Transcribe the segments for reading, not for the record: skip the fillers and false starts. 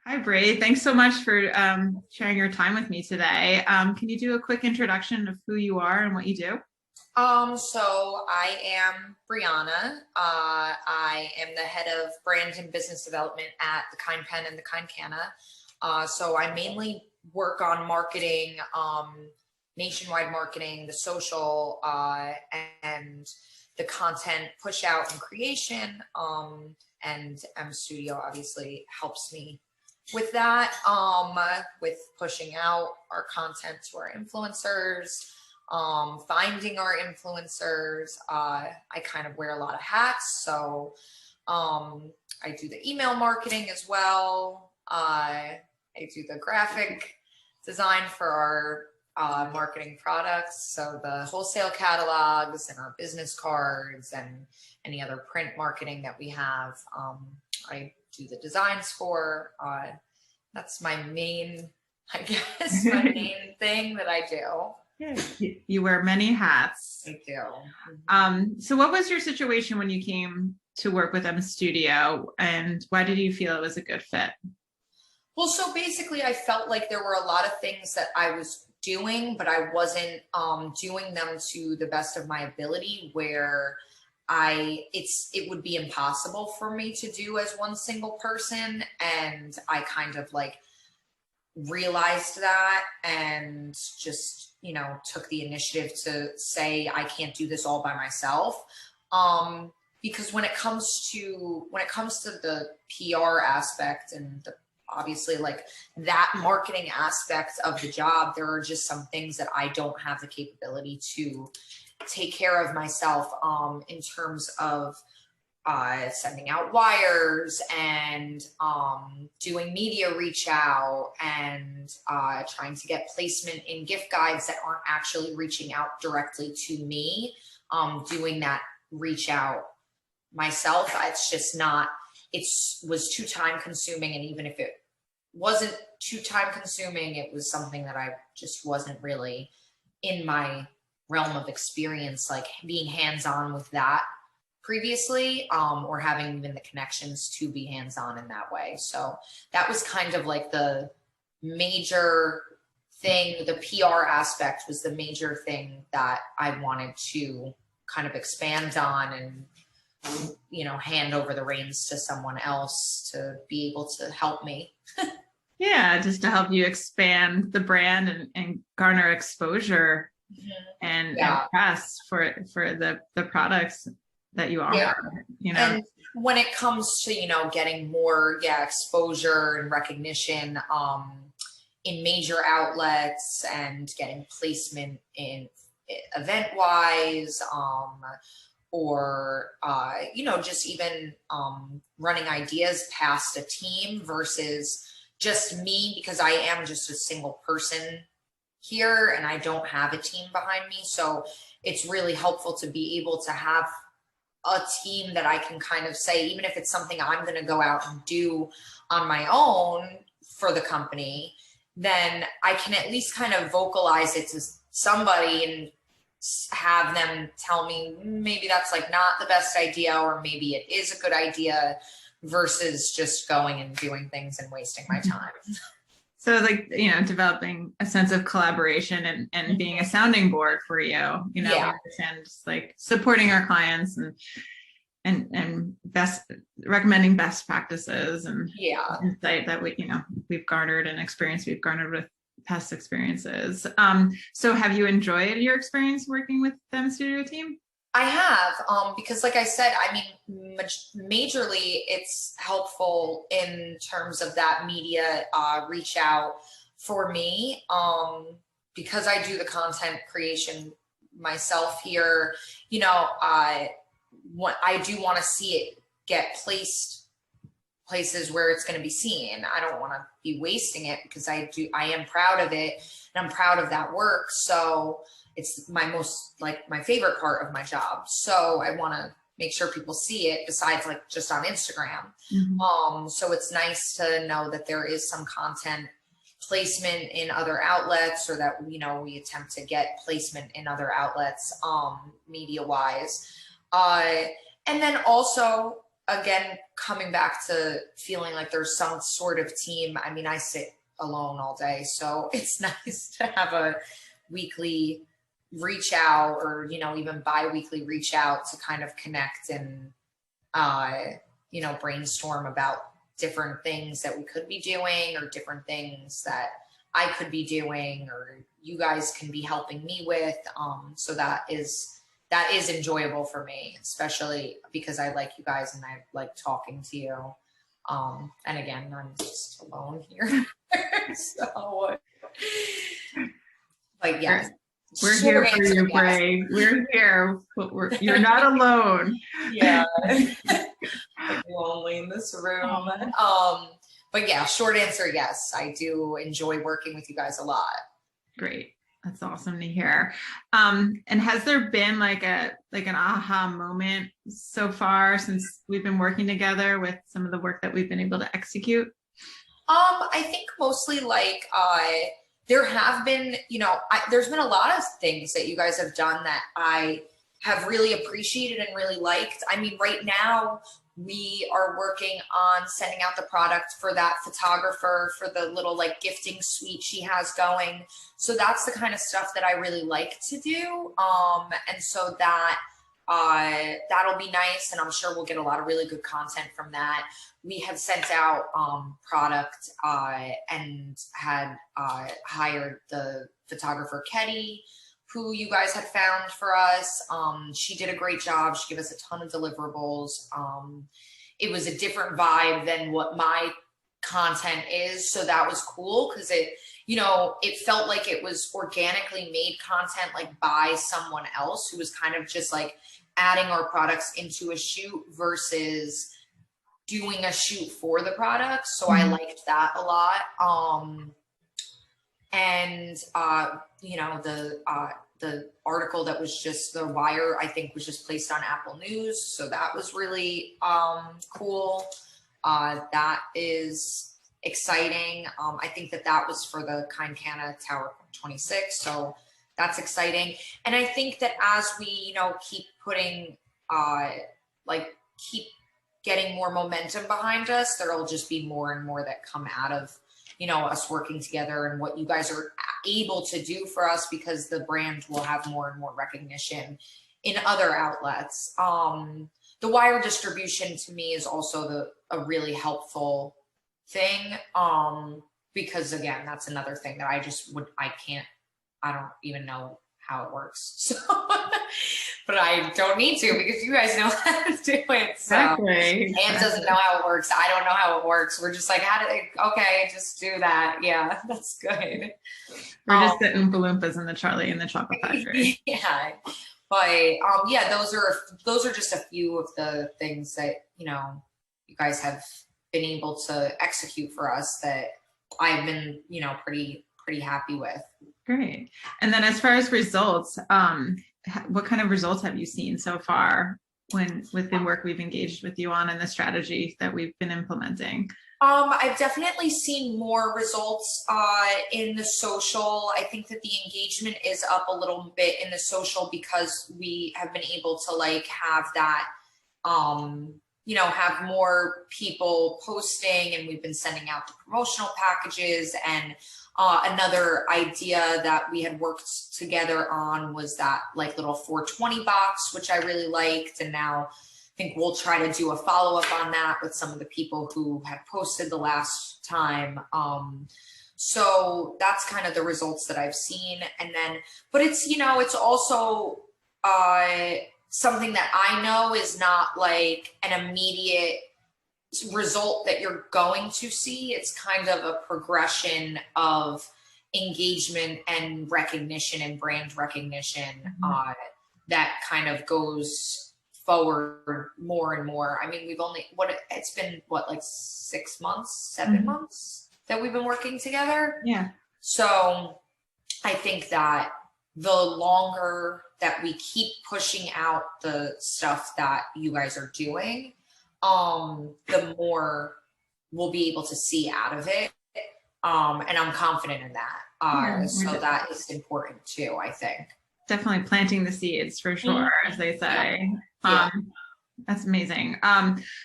Hi, Bree. Thanks so much for sharing your time with me today. Can you do a quick introduction of who you are and what you do? So I am Brianna. I am the head of brand and business development at the Kind Pen and the Kind Canna. So I mainly work on marketing, nationwide marketing, the social, and the content push out and creation. And M Studio obviously helps me with that, with pushing out our content to our influencers, finding our influencers. I kind of wear a lot of hats. So I do the email marketing as well. I do the graphic design for our marketing products. So the wholesale catalogs and our business cards and any other print marketing that we have. I do the designs for. That's my main, I guess, my main thing that I do. You wear many hats. I do. So what was your situation when you came to work with M Studio, and why did you feel it was a good fit? Well, so basically I felt like there were a lot of things that I was doing, but I wasn't doing them to the best of my ability, where it would be impossible for me to do as one single person. And I kind of like realized that and just, took the initiative to say, I can't do this all by myself. Because when it comes to the PR aspect and obviously like that marketing aspect of the job, there are just some things that I don't have the capability to take care of myself, in terms of sending out wires and doing media reach out and trying to get placement in gift guides that aren't actually reaching out directly to me. Doing that reach out myself, it's just not, it was too time consuming. And even if it wasn't too time consuming, it was something that I just wasn't really in my realm of experience, like being hands-on with that previously, or having even the connections to be hands-on in that way. So that was kind of like the major thing. The PR aspect was the major thing that I wanted to kind of expand on and, hand over the reins to someone else to be able to help me. Yeah, just to help you expand the brand and garner exposure and press for the products that you offer. And when it comes to getting more exposure and recognition in major outlets and getting placement in event wise, or just even running ideas past a team versus just me, because I am just a single person here and I don't have a team behind me. So it's really helpful to be able to have a team that I can kind of say, even if it's something I'm going to go out and do on my own for the company, then I can at least kind of vocalize it to somebody and have them tell me maybe that's like not the best idea, or maybe it is a good idea, versus just going and doing things and wasting my time. So like, developing a sense of collaboration and being a sounding board for you, we understand just like supporting our clients and recommending best practices and insight that we've garnered and experience we've garnered with past experiences. So have you enjoyed your experience working with the M Studio team? I have, because like I said, I mean, majorly it's helpful in terms of that media reach out for me, because I do the content creation myself here. I do want to see it get placed places where it's going to be seen. I don't want to be wasting it, because I am proud of it and I'm proud of that work. So it's my favorite part of my job. So I want to make sure people see it besides like just on Instagram. So it's nice to know that there is some content placement in other outlets, or that, we attempt to get placement in other outlets, media wise. And then also again, coming back to feeling like there's some sort of team. I mean, I sit alone all day, so it's nice to have a weekly reach out, or, you know, even bi-weekly reach out to kind of connect and, you know, brainstorm about different things that we could be doing, or different things that I could be doing, or you guys can be helping me with. So that is enjoyable for me, especially because I like you guys and I like talking to you. And again, I'm just alone here. So, but yeah. We're here for you, Bray. We're here. You're not alone. Yeah. I'm lonely in this room. But yeah, short answer, yes. I do enjoy working with you guys a lot. Great. That's awesome to hear. And has there been like an aha moment so far since we've been working together with some of the work that we've been able to execute? I think mostly like there have been, you know, there's been a lot of things that you guys have done that I have really appreciated and really liked. I mean, right now we are working on sending out the product for that photographer for the little like gifting suite she has going. So that's the kind of stuff that I really like to do. And so that that'll be nice, and I'm sure we'll get a lot of really good content from that. We have sent out product and had hired the photographer Ketty, who you guys had found for us. She did a great job. She gave us a ton of deliverables. It was a different vibe than what my content is, so that was cool because it, you know, it felt like it was organically made content like by someone else who was kind of just like adding our products into a shoot versus doing a shoot for the product. So I liked that a lot. And you know, the article that was just the Wire, I think, was just placed on Apple News. So that was really cool. That is exciting. I think that was for the Canna Tower 26. So that's exciting. And I think that as we, you know, keep putting, keep getting more momentum behind us, there'll just be more and more that come out of, you know, us working together and what you guys are able to do for us, because the brand will have more and more recognition in other outlets. The Wire distribution to me is also a really helpful thing, because again, that's another thing that I don't even know how it works. So, but I don't need to, because you guys know how to do it. So Exactly. Anne doesn't know how it works. I don't know how it works. We're just like, okay, just do that. Yeah, that's good. We're just the Oompa Loompas in the Charlie and the Chocolate Factory. Yeah. But yeah, those are just a few of the things that, you know, you guys have been able to execute for us that I've been, you know, pretty happy with. Great. And then as far as results, what kind of results have you seen so far with the work we've engaged with you on and the strategy that we've been implementing? I've definitely seen more results in the social. I think that the engagement is up a little bit in the social because we have been able to like have that, you know, have more people posting, and we've been sending out the promotional packages. And another idea that we had worked together on was that like little 420 box, which I really liked. And now I think we'll try to do a follow-up on that with some of the people who had posted the last time. So that's kind of the results that I've seen. And then, but it's, you know, it's also something that I know is not like an immediate result that you're going to see. It's kind of a progression of engagement and recognition and brand recognition that kind of goes forward more and more. I mean, it's been like 6 months, 7 months that we've been working together. Yeah. So I think that the longer that we keep pushing out the stuff that you guys are doing, the more we'll be able to see out of it. And I'm confident in that. So that is important too, I think. Definitely planting the seeds for sure, as they say. Yeah. That's amazing.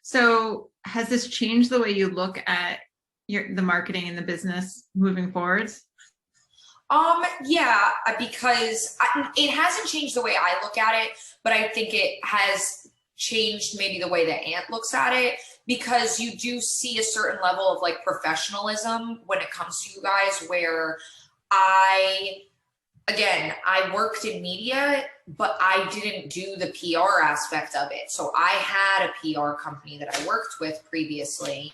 So has this changed the way you look at the marketing and the business moving forwards? Yeah, because it hasn't changed the way I look at it, but I think it has changed maybe the way that Ant looks at it, because you do see a certain level of like professionalism when it comes to you guys, where I worked in media, but I didn't do the PR aspect of it. So I had a PR company that I worked with previously.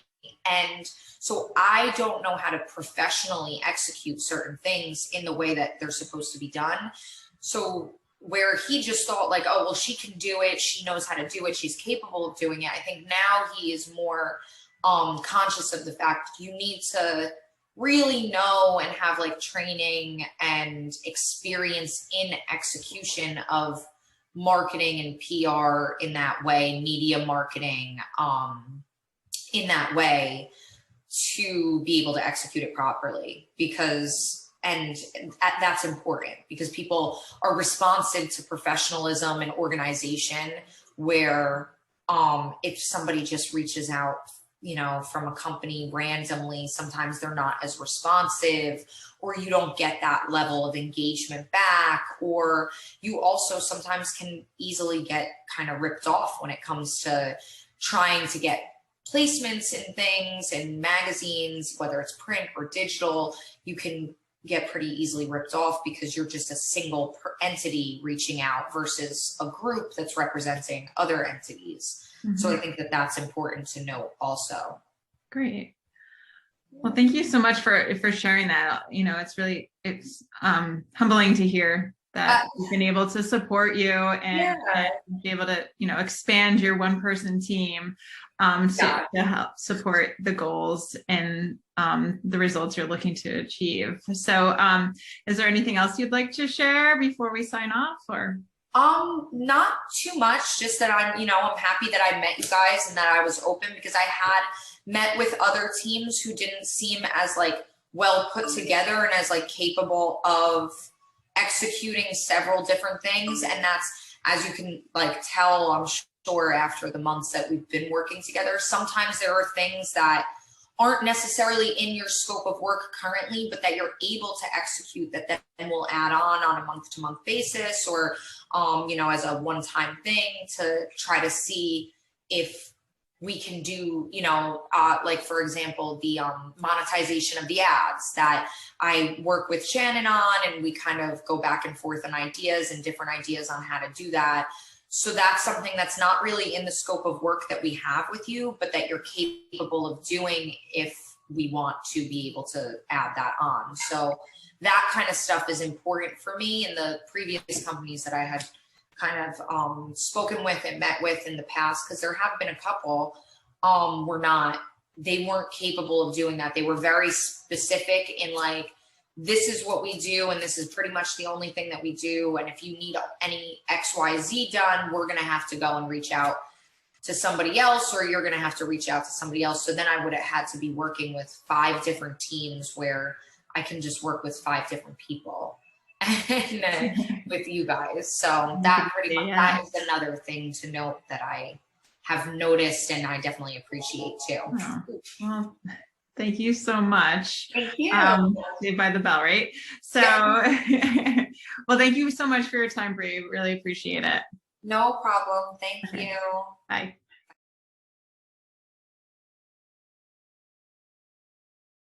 And so I don't know how to professionally execute certain things in the way that they're supposed to be done. So where he just thought like, oh, well, she can do it. She knows how to do it. She's capable of doing it. I think now he is more conscious of the fact you need to really know and have like training and experience in execution of marketing and PR in that way, media marketing in that way, to be able to execute it properly, because that's important, because people are responsive to professionalism and organization, where if somebody just reaches out, you know, from a company randomly, sometimes they're not as responsive, or you don't get that level of engagement back, or you also sometimes can easily get kind of ripped off when it comes to trying to get placements in things and magazines, whether it's print or digital. You can get pretty easily ripped off because you're just a single entity reaching out versus a group that's representing other entities. Mm-hmm. So I think that that's important to note also. Great. Well, thank you so much for sharing that. You know, it's humbling to hear that we've been able to support you and be able to, you know, expand your one-person team to help support the goals and the results you're looking to achieve. So is there anything else you'd like to share before we sign off, or? Not too much, just that I'm happy that I met you guys and that I was open, because I had met with other teams who didn't seem as like well put together and as like capable of executing several different things. And that's, as you can like tell, I'm sure, after the months that we've been working together, sometimes there are things that aren't necessarily in your scope of work currently, but that you're able to execute, that then will add on a month-to-month basis, or as a one-time thing, to try to see if we can do, like for example, the monetization of the ads that I work with Shannon on, and we kind of go back and forth on ideas and different ideas on how to do that. So that's something that's not really in the scope of work that we have with you, but that you're capable of doing if we want to be able to add that on. So that kind of stuff is important for me. In the previous companies that I had kind of spoken with and met with in the past, because there have been a couple, they weren't capable of doing that. They were very specific in like, this is what we do, and this is pretty much the only thing that we do. And if you need any XYZ done, we're going to have to go and reach out to somebody else, or you're going to have to reach out to somebody else. So then I would have had to be working with 5 different teams, where I can just work with 5 different people and with you guys. So that pretty much, that is another thing to note that I have noticed, and I definitely appreciate too. Oh, well, thank you so much. Thank you. Saved by the bell, right? So, well, thank you so much for your time, Bree. Really appreciate it. No problem. Thank you. Bye.